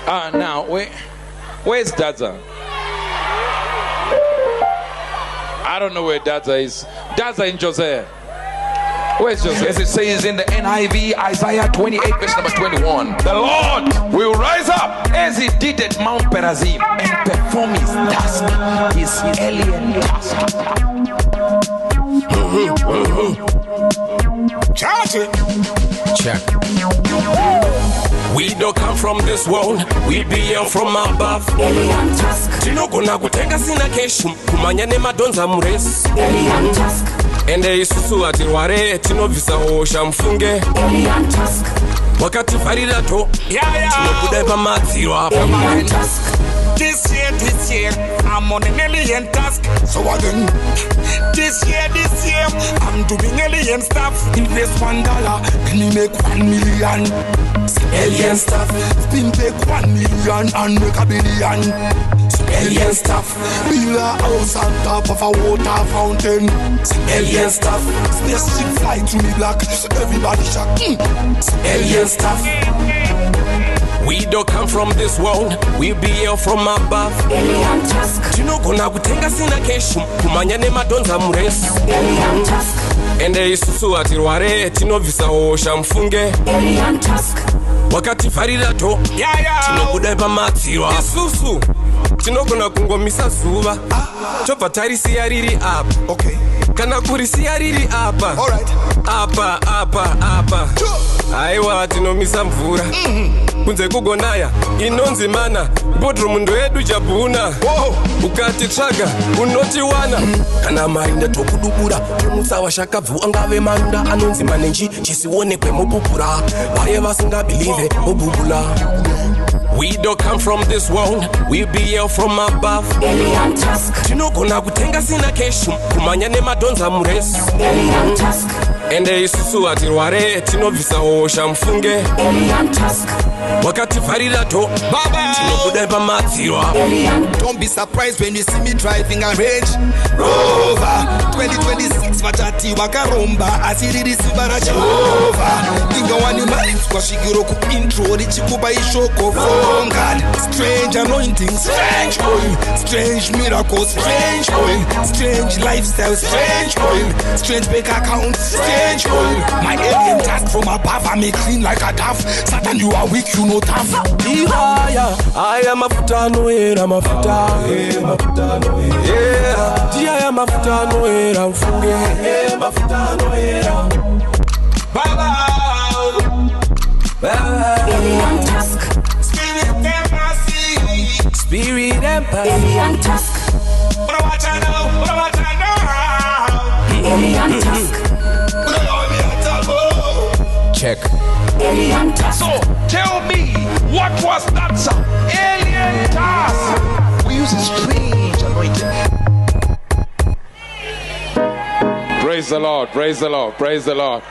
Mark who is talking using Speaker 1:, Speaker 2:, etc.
Speaker 1: Now, where's Daza? I don't know where Daza is. Daza in Jose. Where's Jose?
Speaker 2: As it says in the NIV, Isaiah 28, verse number 21.
Speaker 1: The Lord will rise up
Speaker 2: As he did at Mount Perazim and perform his task, his alien task.
Speaker 3: Charge it.
Speaker 4: Check. We don't come from this world, we be from above.
Speaker 5: Alien task.
Speaker 4: Tinogona kutenga sina kesho, kumanya ne madonza muresi.
Speaker 5: Alien task.
Speaker 4: Ende isusu atirware, tinovisa osha mfunge.
Speaker 5: Alien task.
Speaker 4: Wakati farida to, tinokuda pamadziwa.
Speaker 5: Alien task.
Speaker 3: This year, I'm on an alien task. So again, this year, I'm doing alien stuff. Invest $1, and you make 1 million.
Speaker 4: Alien stuff.
Speaker 3: Spin take 1 million and make $1 billion.
Speaker 4: Alien stuff.
Speaker 3: Build a house on top of a water fountain.
Speaker 4: Alien stuff.
Speaker 3: Spaceship fly to me black. Everybody shock.
Speaker 4: Alien stuff. We don't come from this world, we be here from above.
Speaker 5: Alien task.
Speaker 4: Tinogona kutenga sina kesho, kumanya ne madonza muresi.
Speaker 5: Alien task.
Speaker 4: Ende isusu atirware, tinovisa osha mfunge.
Speaker 5: Alien task.
Speaker 4: Wakati farida to, tinokuda pamadziwa. Isusu tinogona kungomisa zuva, chobva tarisiya riri apa.
Speaker 3: Okay.
Speaker 4: Kana kurisiya riri apa.
Speaker 3: Alright.
Speaker 4: Apa. Aiwa tinomisa mvura. Kunze kugonaya inonzi mana Hippodrome ndo yedu jabuna. Ukati traga unoti wana kana mainda tokudubura musawa shakabvu angave manda anonzi manenji chisione kwe mububura vaye vasinga believe mububula. We don't come from this world, we be here from above.
Speaker 5: Alien task.
Speaker 4: Tinogona kutenga sina kesho, kumanya ne madonza muresi.
Speaker 5: Alien task.
Speaker 4: Ende isusu atirware, tinovisa osha mfunge.
Speaker 5: Alien task.
Speaker 4: Wakati farida to, tinokuda pamadziwa.
Speaker 3: Don't be surprised when you see me driving a Range Rover 2026 vachati wakaromba asiriri simba ra Jehovah. Inga wani mind kwa shigiro ku intro richikupa ishoko from God. Strange anointing, strange oil, strange miracles, strange oil, strange lifestyle, strange oil, strange bank account, strange oil. My alien task from above, I make clean like a dove. Satan, you are weak, you know tough.
Speaker 4: I am a futano era mafuta. Yeah, I am a futano era mfunge.
Speaker 5: Alien task.
Speaker 4: Spirit empathy.
Speaker 5: Alien task. Alien task.
Speaker 4: Check.
Speaker 5: Alien task.
Speaker 2: So tell me, what was that song? Alien task. We use a strange anointing.
Speaker 1: Praise the Lord, praise the Lord, praise the Lord.